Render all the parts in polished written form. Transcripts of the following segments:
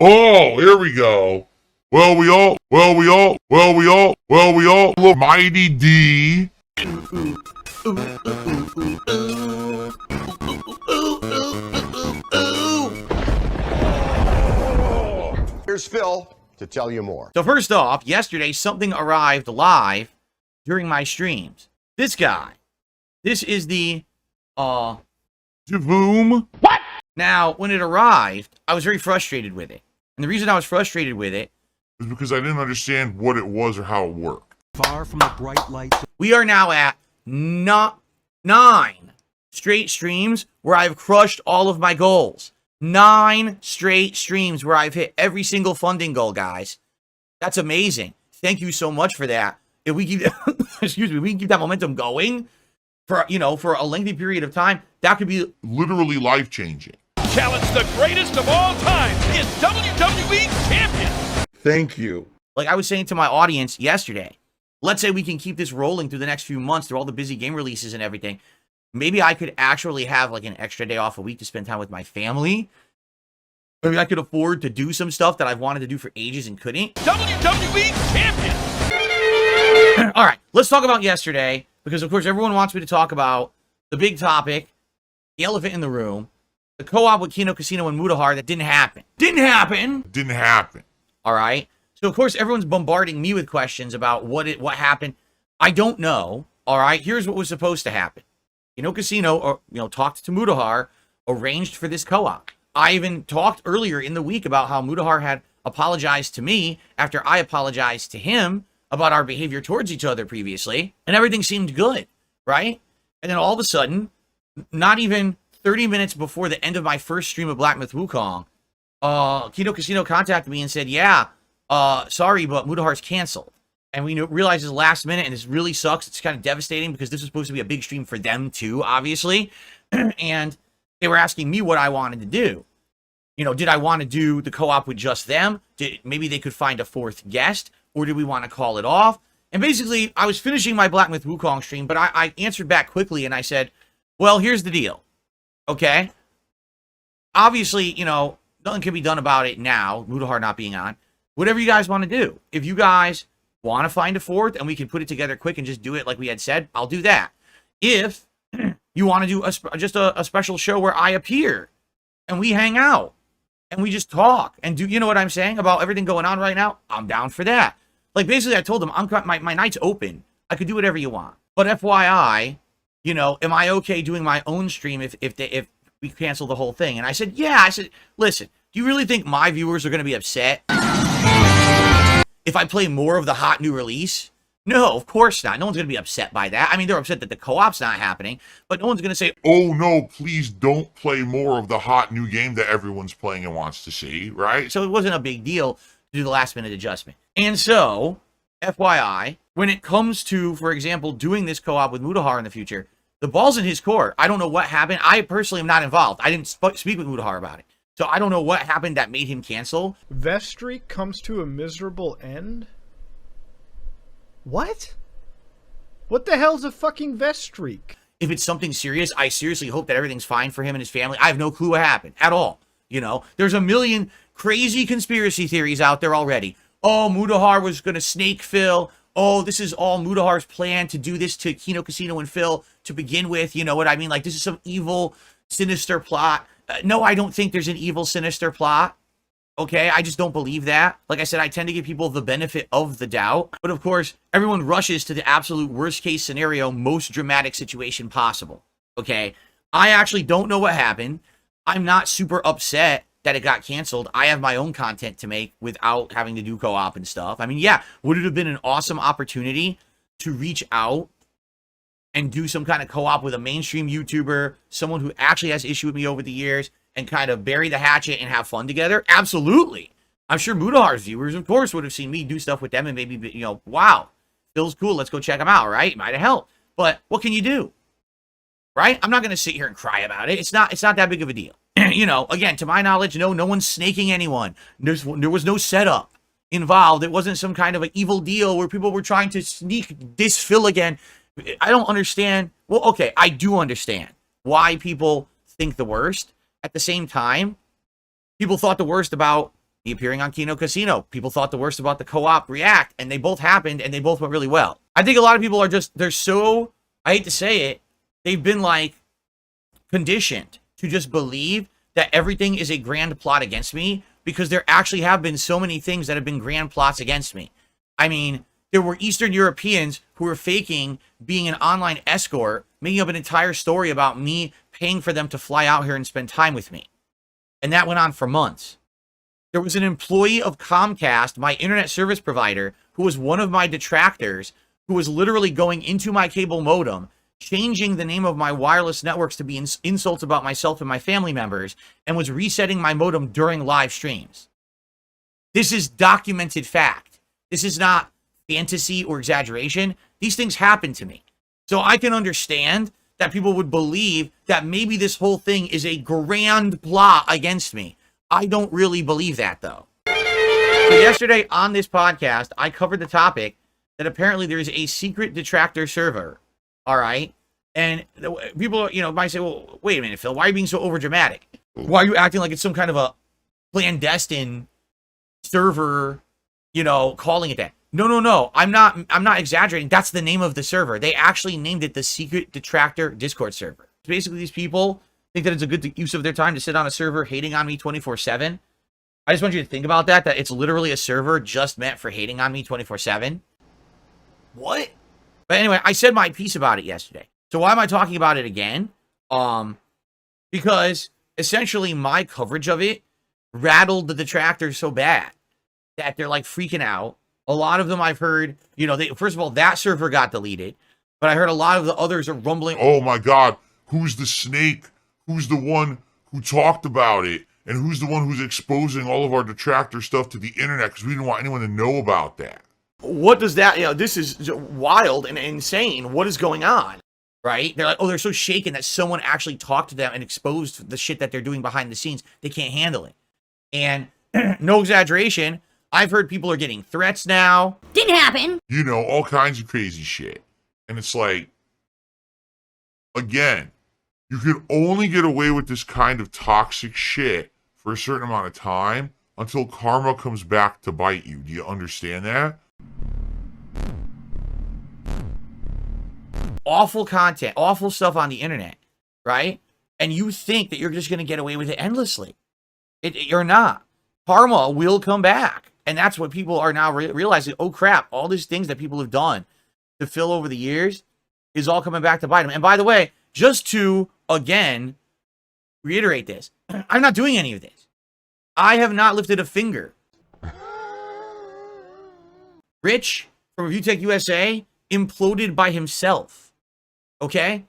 Oh, here we go. We all love Mighty D. Here's Phil to tell you more. So first off, yesterday something arrived live during my streams. This guy. This is the Javoom. What? Now, when it arrived, I was very frustrated with it. And the reason I was frustrated with it is because I didn't understand what it was or how it worked. Far from the bright lights. We are now at 9 straight streams where I've crushed all of my goals. 9 straight streams where I've hit every single funding goal, guys. That's amazing. Thank you so much for that. If we keep excuse me, we can keep that momentum going for for a lengthy period of time, that could be literally life-changing. Challenge the greatest of all time, is WWE champion. Thank you. Like I was saying to my audience yesterday, let's say we can keep this rolling through the next few months through all the busy game releases and everything. Maybe I could actually have like an extra day off a week to spend time with my family. Maybe I could afford to do some stuff that I've wanted to do for ages and couldn't. WWE champion. All right, let's talk about yesterday, because of course everyone wants me to talk about the big topic, the elephant in the room, the co-op with Kino Casino and Mutahar that didn't happen. Didn't happen. All right. So of course everyone's bombarding me with questions about what happened. I don't know. All right. Here's what was supposed to happen. Kino Casino, talked to Mutahar, arranged for this co-op. I even talked earlier in the week about how Mutahar had apologized to me after I apologized to him about our behavior towards each other previously, and everything seemed good, right? And then all of a sudden, not even 30 minutes before the end of my first stream of Black Myth Wukong, Kino Casino contacted me and said, yeah, sorry, but Mutahar's canceled. And we realized it's last minute, and this really sucks. It's kind of devastating because this was supposed to be a big stream for them too, obviously. And they were asking me what I wanted to do. Did I want to do the co-op with just them? Maybe they could find a fourth guest, or did we want to call it off? And basically, I was finishing my Black Myth Wukong stream, but I answered back quickly, and I said, well, here's the deal, okay? Obviously, nothing can be done about it now, Mutahar not being on. Whatever you guys want to do. If you guys want to find a fourth, and we can put it together quick and just do it like we had said, I'll do that. If you want to do just a special show where I appear, and we hang out, and we just talk, and do, you know what I'm saying, about everything going on right now, I'm down for that. Like, basically, I told them, my night's open. I could do whatever you want. But FYI, am I okay doing my own stream if we cancel the whole thing? And I said, yeah. I said, listen, do you really think my viewers are going to be upset if I play more of the hot new release? No, of course not. No one's going to be upset by that. I mean, they're upset that the co-op's not happening, but no one's going to say, oh no, please don't play more of the hot new game that everyone's playing and wants to see, right? So it wasn't a big deal to do the last minute adjustment. And so, FYI, when it comes to, for example, doing this co-op with Mutahar in the future, the ball's in his court. I don't know what happened. I personally am not involved. I didn't speak with Mutahar about it. So I don't know what happened that made him cancel. Vestry comes to a miserable end? What? What the hell's a fucking vest streak? If it's something serious, I seriously hope that everything's fine for him and his family. I have no clue what happened at all. There's a million crazy conspiracy theories out there already. Oh, Mutahar was going to snake Phil. Oh, this is all Mutahar's plan to do this to Kino Casino and Phil to begin with. You know what I mean? Like, this is some evil, sinister plot. No, I don't think there's an evil, sinister plot. Okay, I just don't believe that. Like I said, I tend to give people the benefit of the doubt. But of course, everyone rushes to the absolute worst case scenario, most dramatic situation possible. Okay, I actually don't know what happened. I'm not super upset that it got canceled. I have my own content to make without having to do co-op and stuff. I mean, yeah, would it have been an awesome opportunity to reach out and do some kind of co-op with a mainstream YouTuber, someone who actually has issue with me over the years, and kind of bury the hatchet and have fun together? Absolutely. I'm sure Mutahar's viewers, of course, would have seen me do stuff with them and maybe, wow, Phil's cool, let's go check him out, right? It might have helped. But what can you do? Right? I'm not going to sit here and cry about it. It's not that big of a deal. Again, to my knowledge, no one's snaking anyone. There was no setup involved. It wasn't some kind of an evil deal where people were trying to sneak this Phil again. I don't understand. Well, okay, I do understand why people think the worst. At the same time, people thought the worst about me appearing on Kino Casino. People thought the worst about the co-op React, and they both happened, and they both went really well. I think a lot of people are just, they're so, I hate to say it, they've been like conditioned to just believe that everything is a grand plot against me, because there actually have been so many things that have been grand plots against me. I mean, there were Eastern Europeans who were faking being an online escort, making up an entire story about me paying for them to fly out here and spend time with me. And that went on for months. There was an employee of Comcast, my internet service provider, who was one of my detractors, who was literally going into my cable modem, changing the name of my wireless networks to be insults about myself and my family members, and was resetting my modem during live streams. This is documented fact. This is not fantasy or exaggeration. These things happen to me. So I can understand that people would believe that maybe this whole thing is a grand plot against me. I don't really believe that, though. So yesterday on this podcast, I covered the topic that apparently there is a secret detractor server. All right? And people, might say, well, wait a minute, Phil, why are you being so overdramatic? Why are you acting like it's some kind of a clandestine server, calling it that? No. I'm not exaggerating. That's the name of the server. They actually named it the Secret Detractor Discord server. Basically, these people think that it's a good use of their time to sit on a server hating on me 24/7. I just want you to think about that it's literally a server just meant for hating on me 24/7. What? But anyway, I said my piece about it yesterday. So why am I talking about it again? Because essentially my coverage of it rattled the detractors so bad that they're like freaking out. A lot of them I've heard, first of all, that server got deleted, but I heard a lot of the others are rumbling. Oh my God, who's the snake? Who's the one who talked about it? And who's the one who's exposing all of our detractor stuff to the internet? Because we didn't want anyone to know about that. What does that, this is wild and insane. What is going on? Right? They're like, they're so shaken that someone actually talked to them and exposed the shit that they're doing behind the scenes. They can't handle it. And no exaggeration, I've heard people are getting threats now. Didn't happen. All kinds of crazy shit. And it's like, again, you can only get away with this kind of toxic shit for a certain amount of time until karma comes back to bite you. Do you understand that? Awful content, awful stuff on the internet, right? And you think that you're just going to get away with it endlessly. You're not. Karma will come back. And that's what people are now realizing. Oh, crap. All these things that people have done to Phil over the years is all coming back to bite them. And by the way, just to, again, reiterate this, I'm not doing any of this. I have not lifted a finger. Rich from Review Tech USA imploded by himself. Okay?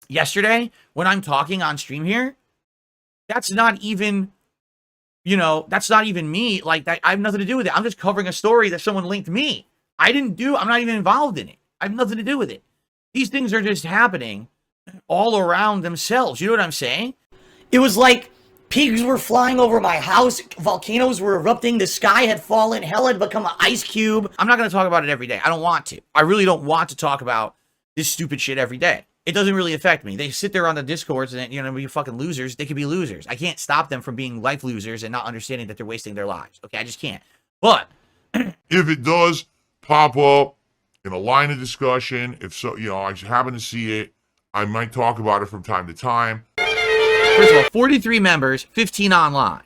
Yesterday, when I'm talking on stream here, that's not even, that's not even me. Like, that, I have nothing to do with it. I'm just covering a story that someone linked me. I'm not even involved in it. I have nothing to do with it. These things are just happening all around themselves. You know what I'm saying? It was like pigs were flying over my house, volcanoes were erupting, the sky had fallen, hell had become an ice cube. I'm not going to talk about it every day. I don't want to. I really don't want to talk about this stupid shit every day. It doesn't really affect me. They sit there on the Discords and, be fucking losers. They could be losers. I can't stop them from being life losers and not understanding that they're wasting their lives. Okay, I just can't. But if it does pop up in a line of discussion, if so, I happen to see it, I might talk about it from time to time. First of all, 43 members, 15 online,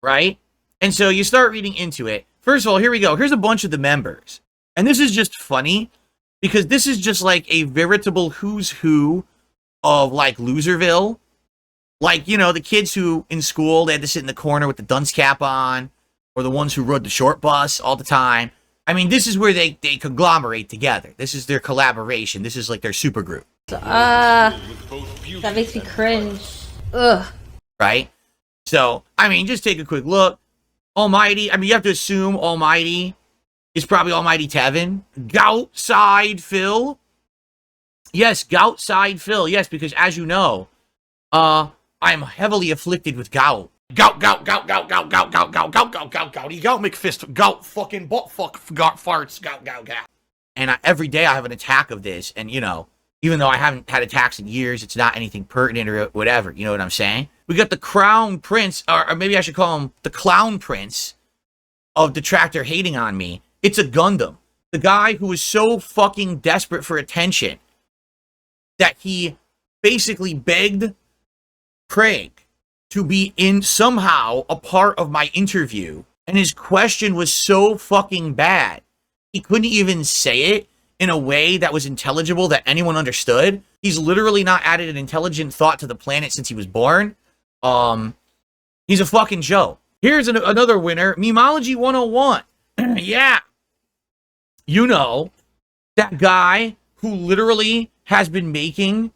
right? And so you start reading into it. First of all, here we go. Here's a bunch of the members. And this is just funny because this is just like a veritable who's who of like Loserville. Like, the kids who in school, they had to sit in the corner with the dunce cap on, or the ones who rode the short bus all the time. I mean, this is where they conglomerate together. This is their collaboration. This is like their super group. That makes me cringe. Ugh. Right? So, I mean, just take a quick look. Almighty, you have to assume Almighty is probably Almighty Tevin. Goutside Phil. Yes, Goutside Phil. Yes, because as you know, I'm heavily afflicted with gout. Gout, McFist, gout, fucking butt fuck, farts, gout. And every day I have an attack of this, and even though I haven't had attacks in years, it's not anything pertinent or whatever, you know what I'm saying? We got the crown prince, or maybe I should call him the clown prince of Detractor hating on me. It's a Gundam. The guy who is so fucking desperate for attention that he basically begged Craig to be in somehow a part of my interview. And his question was so fucking bad. He couldn't even say it in a way that was intelligible that anyone understood. He's literally not added an intelligent thought to the planet since he was born. He's a fucking joke. Here's another winner, Memology 101. Yeah. You know, that guy who literally has been making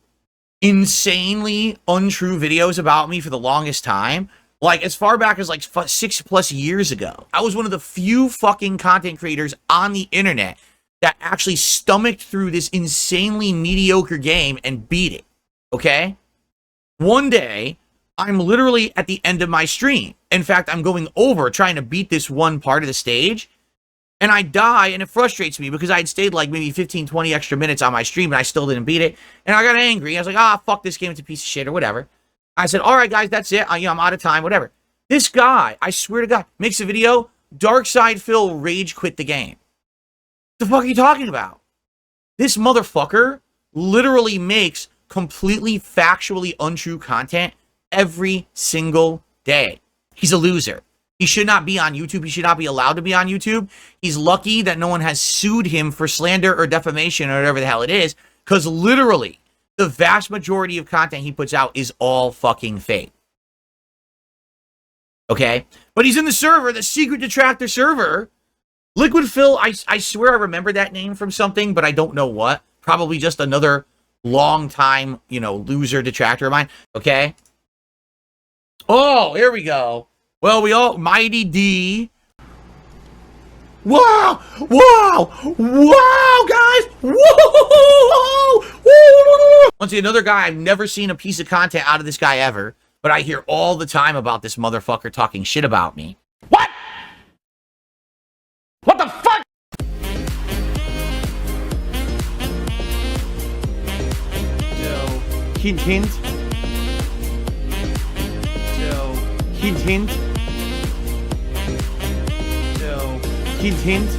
insanely untrue videos about me for the longest time. Like, as far back as, like, 6+ years ago. I was one of the few fucking content creators on the internet that actually stomached through this insanely mediocre game and beat it. Okay? One day, I'm literally at the end of my stream. In fact, I'm going over trying to beat this one part of the stage. And I die, and it frustrates me because I had stayed like maybe 15, 20 extra minutes on my stream, and I still didn't beat it. And I got angry. I was like, fuck this game. It's a piece of shit or whatever. I said, all right, guys, that's it. I'm out of time, whatever. This guy, I swear to God, makes a video. Darkside Phil rage quit the game. The fuck are you talking about? This motherfucker literally makes completely factually untrue content every single day. He's a loser. He should not be on YouTube. He should not be allowed to be on YouTube. He's lucky that no one has sued him for slander or defamation or whatever the hell it is, because literally the vast majority of content he puts out is all fucking fake. Okay? But he's in the server, the secret Detractor server. Liquid Phil, I swear I remember that name from something, but I don't know what. Probably just another long time, loser Detractor of mine. Okay? Oh, here we go. Well, Mighty D. Wow! Wow! Wow, guys! Whoa! Once again, another guy, I've never seen a piece of content out of this guy ever, but I hear all the time about this motherfucker talking shit about me. What? What the fuck? So, hint, hint. So, hint, hint. Hint, hint.